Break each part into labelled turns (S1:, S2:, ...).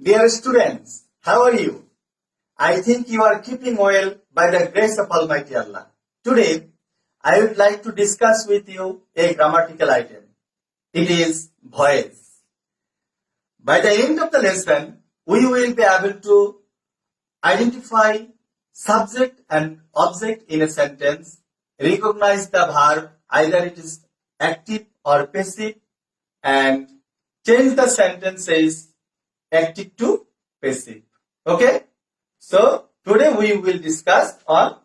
S1: Dear students, how are you? I think you are keeping well by the grace of Almighty Allah. Today, I would like to discuss with you a grammatical item. It is voice. By the end of the lesson, we will be able to identify subject and object in a sentence, recognize the verb, either it is active or passive, and change the sentences active to passive. Okay? So, today we will discuss on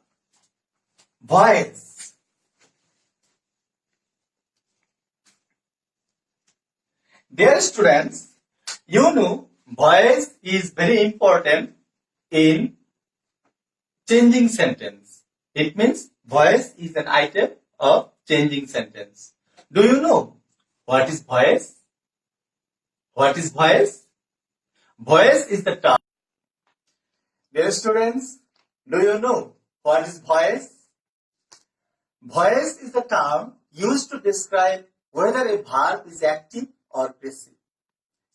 S1: voice. Dear students, you know voice is very important in changing sentence. It means voice is an item of changing sentence. Do you know what is voice? What is voice? Voice is the term. Dear students, do you know what is voice? Voice is the term used to describe whether a verb is active or passive.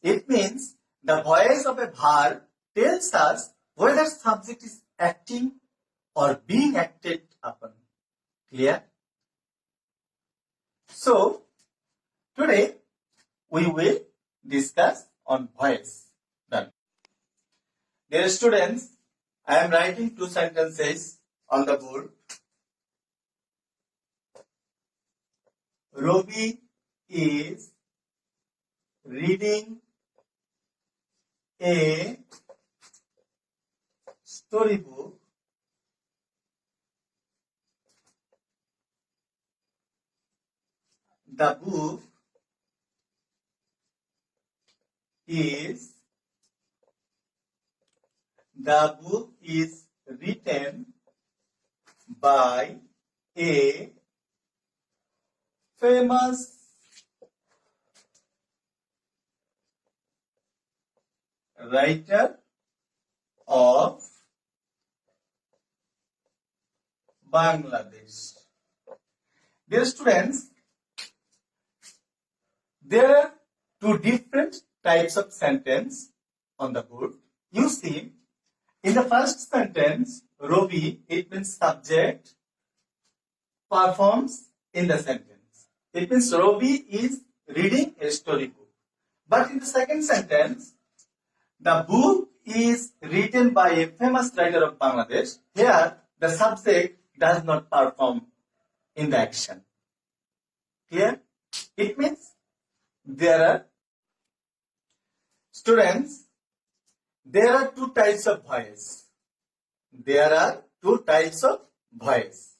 S1: It means the voice of a verb tells us whether subject is acting or being acted upon. Clear? So, today we will discuss on voice. Done. Dear students, I am writing two sentences on the board. Robi is reading a storybook. The book is written by a famous writer of Bangladesh. Dear students, there are two different types of sentence on the board. You see, in the first sentence, Robi, it means subject, performs in the sentence. It means Robi is reading a storybook. But in the second sentence, the book is written by a famous writer of Bangladesh. Here, the subject does not perform in the action. Clear? It means there are students, there are two types of voice. There are two types of voice.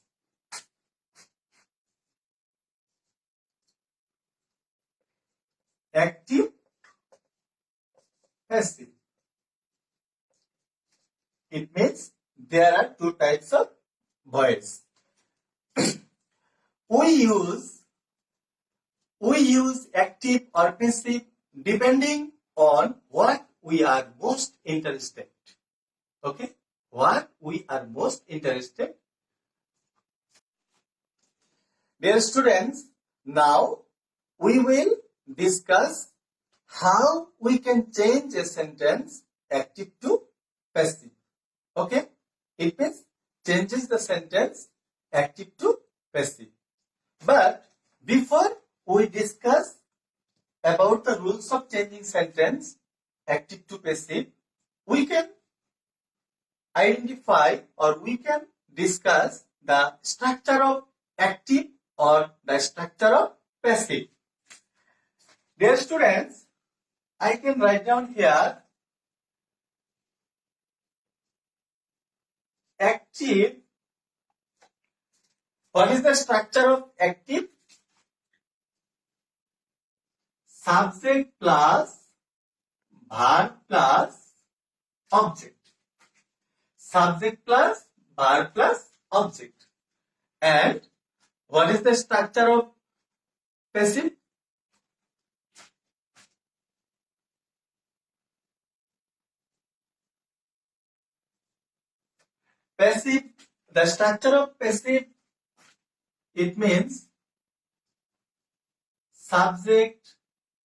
S1: Active, passive. It means there are two types of voice. We use active or passive depending on what we are most interested. Okay? What we are most interested. Dear students, now we will discuss how we can change a sentence active to passive. Okay? It means changes the sentence active to passive. But before we discuss about the rules of changing sentence active to passive, we can identify or we can discuss the structure of active or the structure of passive. Dear students, I can write down here active. What is the structure of active? Subject plus verb plus object. Subject plus verb plus object. And what is the structure of passive? Passive, the structure of passive, it means subject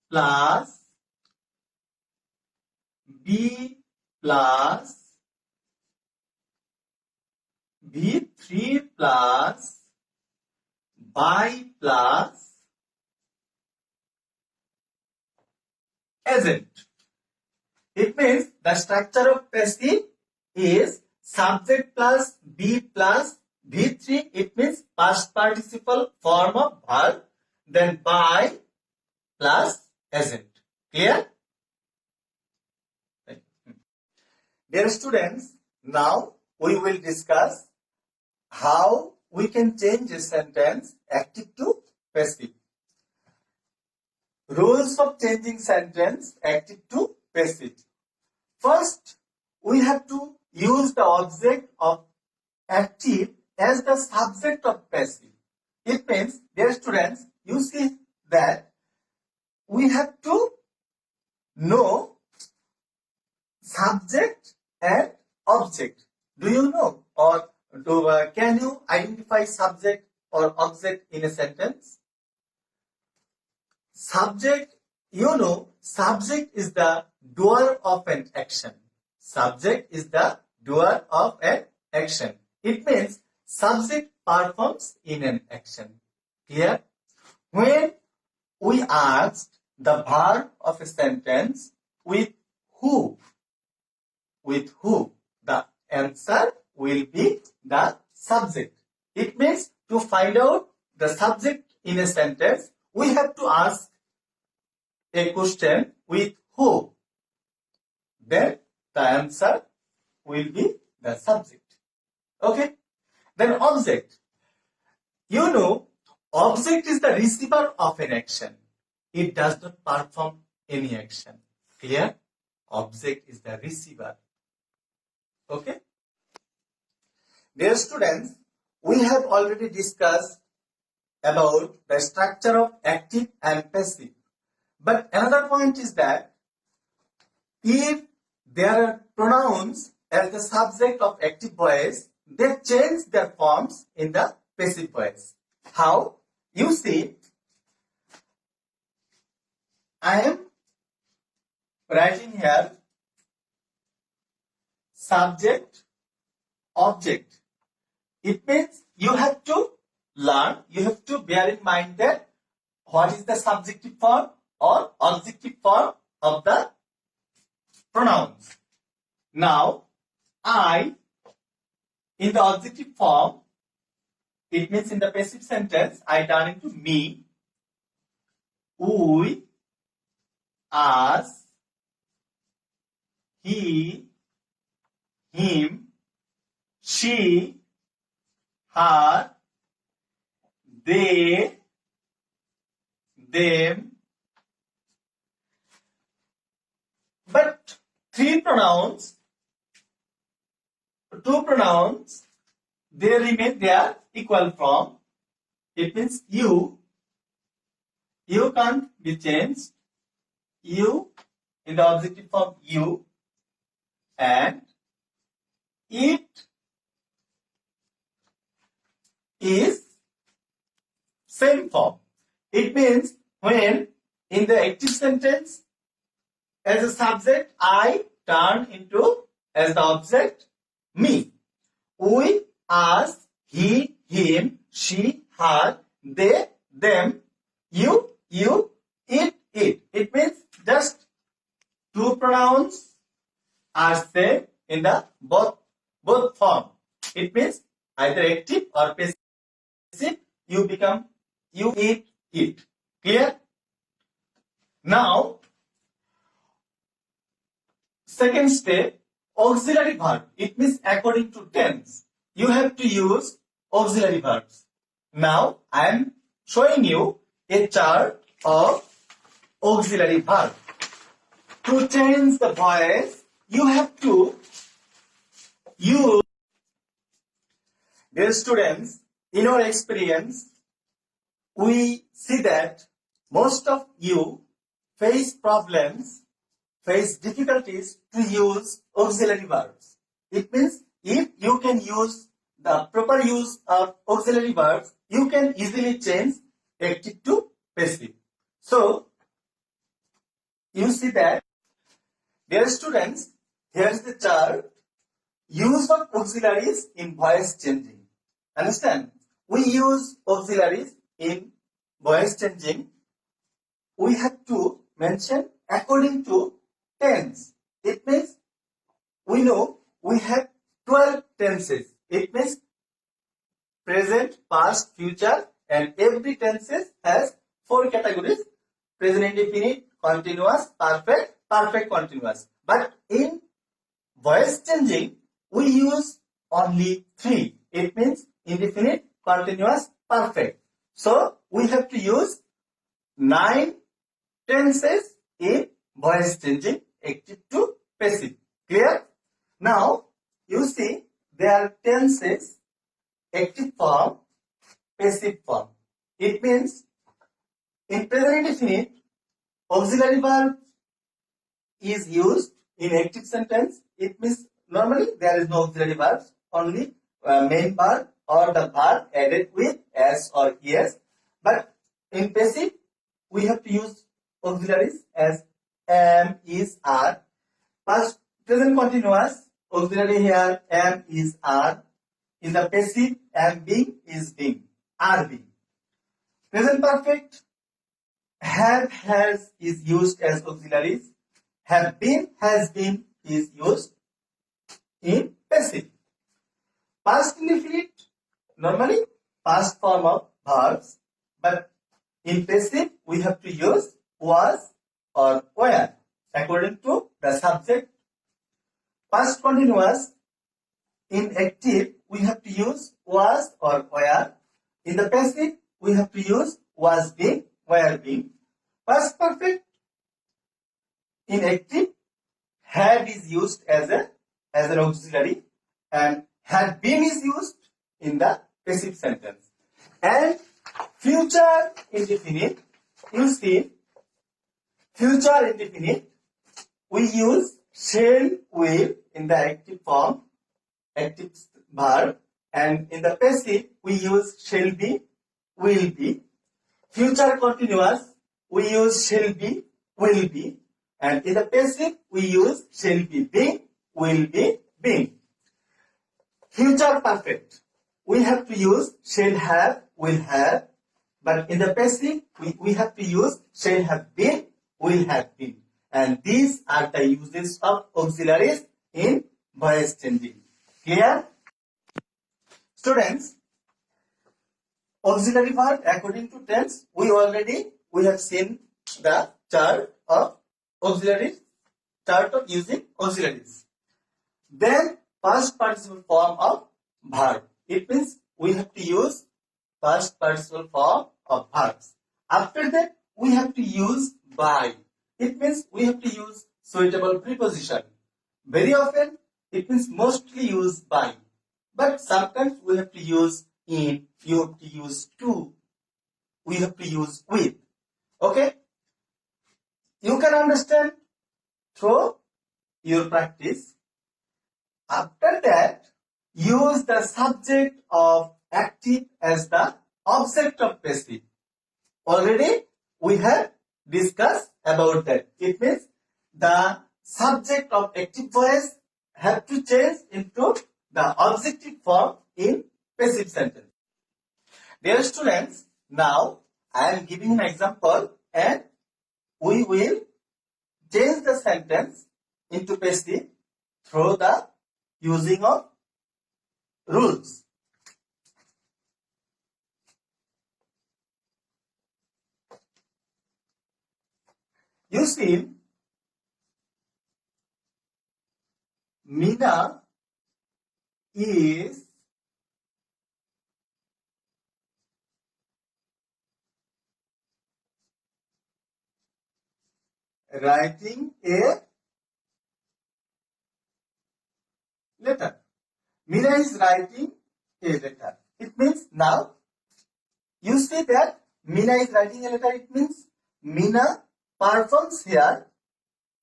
S1: plus be plus V3 plus by plus agent. It means the structure of passive is subject plus be plus V3. It means past participle form of verb, then by plus agent. Clear? Dear students, now we will discuss how we can change a sentence active to passive. Rules of changing sentence active to passive. First, we have to use the object of active as the subject of passive. It means, dear students, you see that we have to know subject and object. Do you know, or can you identify subject or object in a sentence? Subject, you know, subject is the doer of an action. Subject is the doer of an action. It means subject performs in an action. Here, when we asked the verb of a sentence with who, the answer will be the subject. It means to find out the subject in a sentence, we have to ask a question with who. Then the answer will be the subject. Okay? Then object. You know, object is the receiver of an action. It does not perform any action. Clear? Object is the receiver. Okay? Dear students, we have already discussed about the structure of active and passive. But another point is that if there are pronouns as the subject of active voice, they change their forms in the passive voice. How? You see, I am writing here subject, object. It means you have to learn, you have to bear in mind that what is the subjective form or objective form of the pronouns. Now, I, in the objective form, it means in the passive sentence, I turn into me, we, us, he, him, she, her, they, them. But two pronouns, they remain their equal form. It means you can't be changed. You in the objective form you, and it is same form. It means when in the active sentence as a subject I turn into as the object me. We, us, he, him, she, her, they, them, you, it. It means just two pronouns are same in the both form. It means either active or passive. You become you, it. Clear? Now, second step, auxiliary verb. It means according to tense, you have to use auxiliary verbs. Now, I am showing you a chart of auxiliary verb. To change the voice, you have to use. Dear students, in our experience, we see that most of you face problems, face difficulties to use auxiliary verbs. It means if you can use the proper use of auxiliary verbs, you can easily change active to passive. So, you see that Dear students, here is the chart. Use of auxiliaries in voice changing. Understand? We use auxiliaries in voice changing. We have to mention according to tense. It means we know we have 12 tenses. It means present, past, future, and every tenses has 4 categories: present indefinite, continuous, perfect, perfect continuous. But in voice changing, we use only 3. It means indefinite, continuous, perfect. So we have to use 9 tenses in voice changing, active to passive. Clear? Now you see there are tenses: active form, passive form. It means in present indefinite, auxiliary verb is used in active sentence. It means normally there is no auxiliary verbs, only main verb or the verb added with s or es. But in passive, we have to use auxiliaries as am, is, are. Past present continuous, auxiliary here am, is, are. In the passive, am being, is being, are being. Present perfect, have, has is used as auxiliaries. Have been, has been is used in passive. Past indefinite, normally past form of verbs, but in passive we have to use was or were according to the subject. Past continuous, in active we have to use was or were. In the passive we have to use was being, were being. Past perfect, in active, had is used as an auxiliary, and had been is used in the passive sentence. And future indefinite, you see, future indefinite, we use shall, will in the active form, active verb, and in the passive we use shall be, will be. Future continuous, we use shall be, will be. And in the passive, we use shall be being, will be being. Future perfect, we have to use shall have, will have. But in the passive, we have to use shall have been, will have been. And these are the uses of auxiliaries in voice changing. Clear? Students, auxiliary verb according to tense, we have seen the chart of auxiliaries, chart of using auxiliaries. Then past participle form of verb. It means we have to use past participle form of verbs. After that we have to use by. It means we have to use suitable preposition. Very often it means mostly used by. But sometimes we have to use in, you have to use to, we have to use with. Okay? You can understand through your practice. After that, use the subject of active as the object of passive. Already we have discussed about that. It means the subject of active voice have to change into the objective form in passive sentence. Dear students, now I am giving an example and we will change the sentence into passive through the using of rules. You see, Mina is writing a letter. Mina is writing a letter. It means now you see that Mina is writing a letter. It means Mina performs here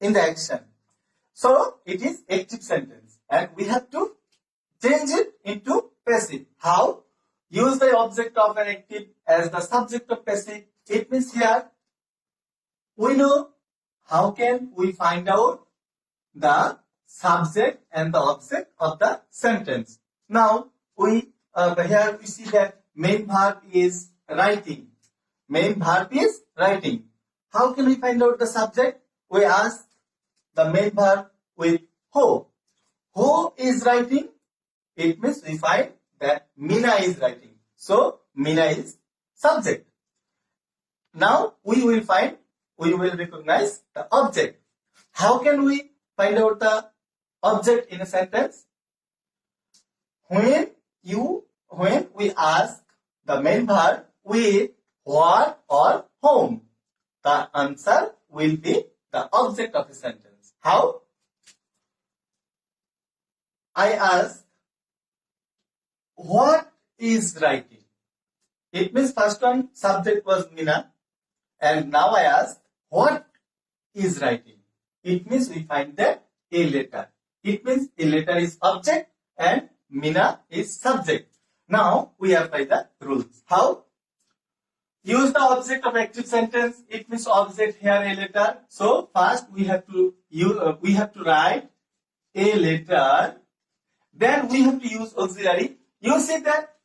S1: in the action. So it is active sentence and we have to change it into passive. How? Use the object of an active as the subject of passive. It means here we know how can we find out the subject and the object of the sentence. Now here we see that main verb is writing. Main verb is writing. How can we find out the subject? We ask the main verb with who. Who is writing? It means we find that Meena is writing. So Meena is subject. Now we will recognize the object. How can we find out the object in a sentence? When we ask the main verb with what or whom, the answer will be the object of a sentence. How? I ask, what is writing? It means first one subject was Meena, and now I ask, what is writing? It means we find that a letter. It means a letter is object and Meena is subject. Now we apply the rules. How? Use the object of active sentence. It means object here a letter. So first we have to write a letter. Then we have to use auxiliary. You see that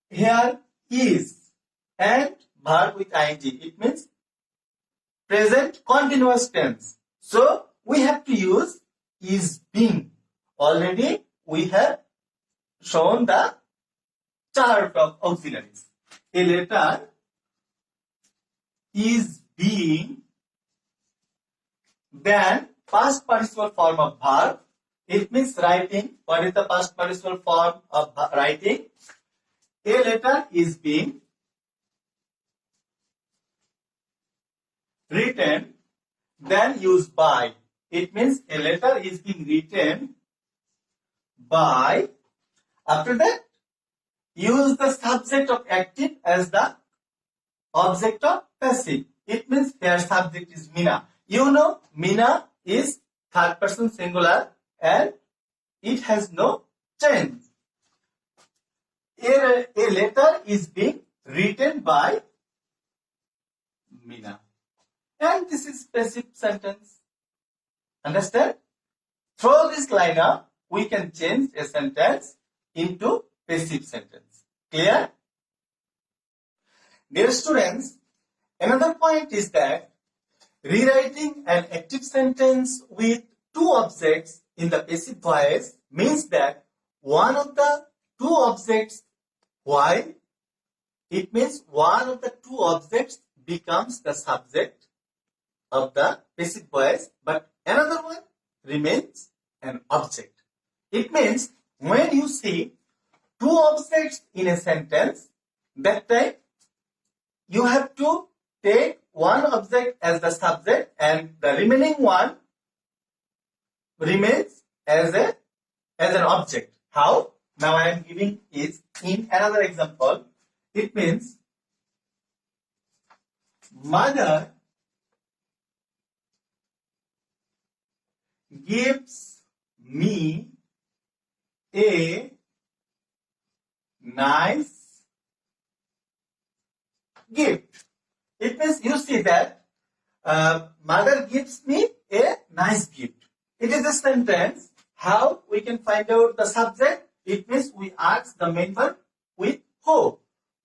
S1: here is and verb with ing. It means present continuous tense. So we have to use is being. Already we have shown the chart of auxiliaries. A letter is being, then past participle form of verb. It means writing. What is the past participle form of writing? A letter is being written, then use by. It means a letter is being written by. After that, use the subject of active as the object of passive. It means their subject is Meena. You know, Meena is third person singular and it has no change. A letter is being written by Meena. And this is passive sentence. Understand? Through this liner, we can change a sentence into passive sentence. Clear? Dear students, another point is that rewriting an active sentence with two objects in the passive voice means that one of the two objects, while it means one of the two objects becomes the subject of the passive voice, but another one remains an object. It means when you see two objects in a sentence, that time you have to take one object as the subject and the remaining one remains as an object. How? Now I am giving is in another example. It means mother gives me a nice gift. It means you see that mother gives me a nice gift. It is a sentence. How we can find out the subject? It means we ask the main verb with who.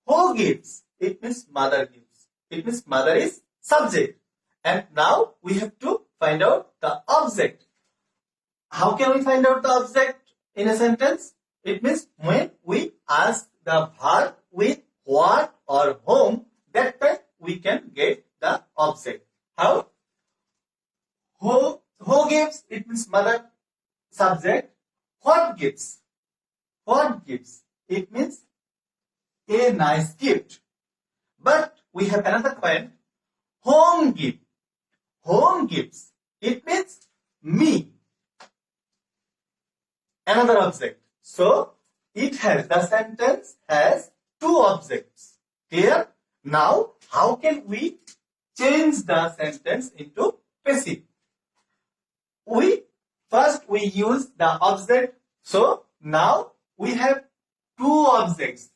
S1: Who gives? It means mother gives. It means mother is subject. And now we have to find out the object. How can we find out the object in a sentence? It means when we ask the verb with what or whom, that time we can get the object. How? Who gives? It means mother, subject. What gives? What gives? It means a nice gift. But we have another point. Whom give? Whom gives? It means me. Another object. So it has, the sentence has two objects. Clear? Now how can we change the sentence into passive? First we use the object. So now we have two objects.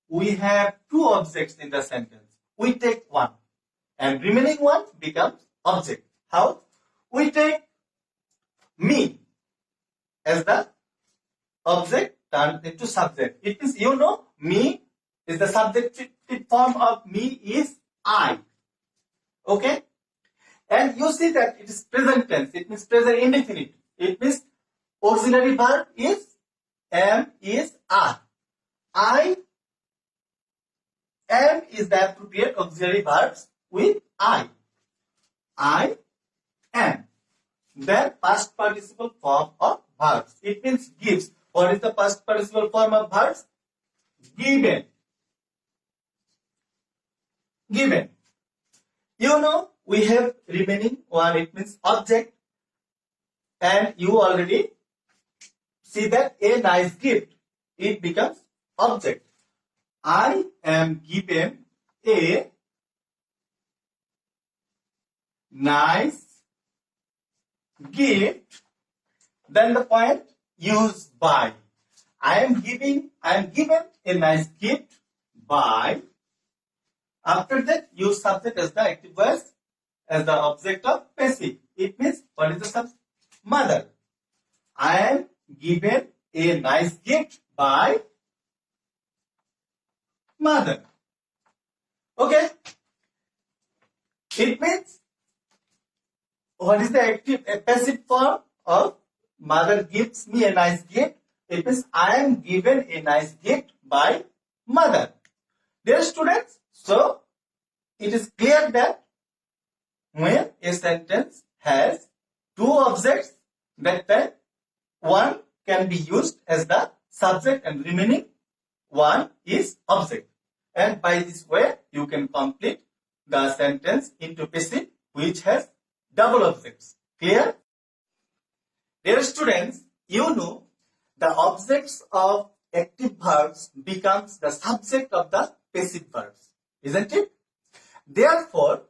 S1: We have two objects in the sentence. We take one and remaining one becomes object. How? We take me as the object turned into subject. It means me is the subjective form of me is I. Okay? And you see that it is present tense. It means present indefinite. It means auxiliary verb is am is are. I am is the appropriate auxiliary verbs with I. I am. Then past participle form of verbs. It means gives. What is the past participle form of verbs? Given. Given. We have remaining one. It means object. And you already see that a nice gift. It becomes object. I am given a nice gift. Then the point used by. I am given a nice gift by. After that, use subject as the active voice as the object of passive. It means what is the subject? Mother. I am given a nice gift by mother. Okay? It means what is the active passive form of mother gives me a nice gift? It means I am given a nice gift by mother. Dear students, so it is clear that when a sentence has two objects, that time one can be used as the subject and remaining one is object. And by this way, you can complete the sentence into passive which has double objects. Clear? Dear students, the objects of active verbs becomes the subject of the passive verbs. Isn't it? Therefore,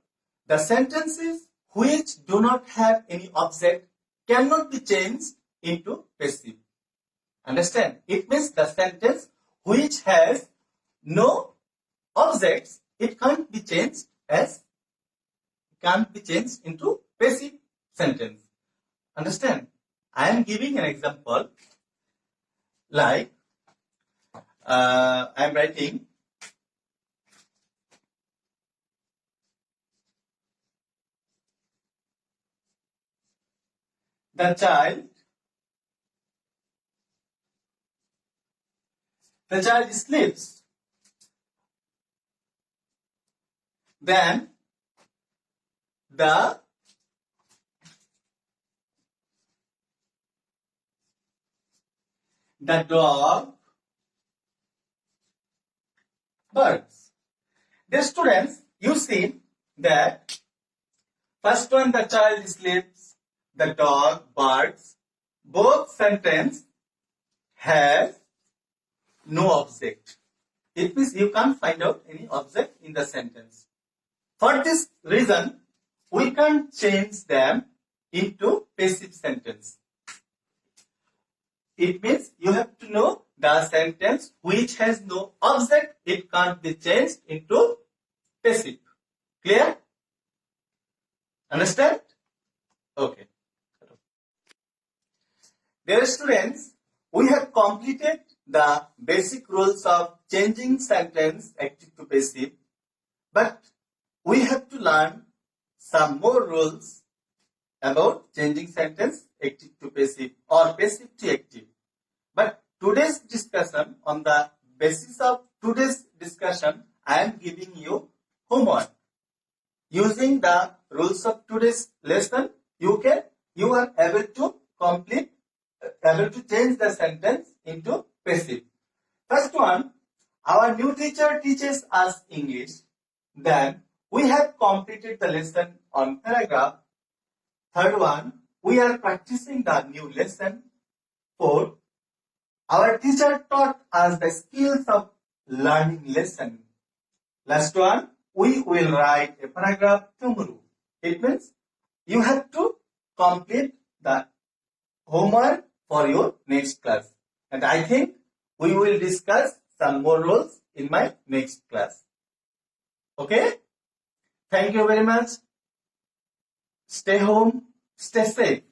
S1: the sentences which do not have any object cannot be changed into passive. Understand? It means the sentence which has no objects, it can't be changed into passive sentence. Understand? I am giving an example like I am writing the child sleeps. Then the dog barks. Dear students, you see that first one, the child sleeps, the dog barks. Both sentence has no object. It means you can't find out any object in the sentence. For this reason, we can't change them into passive sentence. It means you have to know the sentence which has no object, it can't be changed into passive. Clear? Understand? Okay. Dear students, we have completed the basic rules of changing sentence active to passive, but we have to learn some more rules about changing sentence active to passive or passive to active. But today's discussion, on the basis of today's discussion, I am giving you homework. Using the rules of today's lesson, you are able to change the sentence into passive. First one, our new teacher teaches us English. Then we have completed the lesson on paragraph. Third one, we are practicing the new lesson. Fourth, our teacher taught us the skills of learning lesson. Last one, we will write a paragraph tomorrow. It means you have to complete the homework for your next class. And I think we will discuss some more rules in my next class. Okay? Thank you very much. Stay home, stay safe.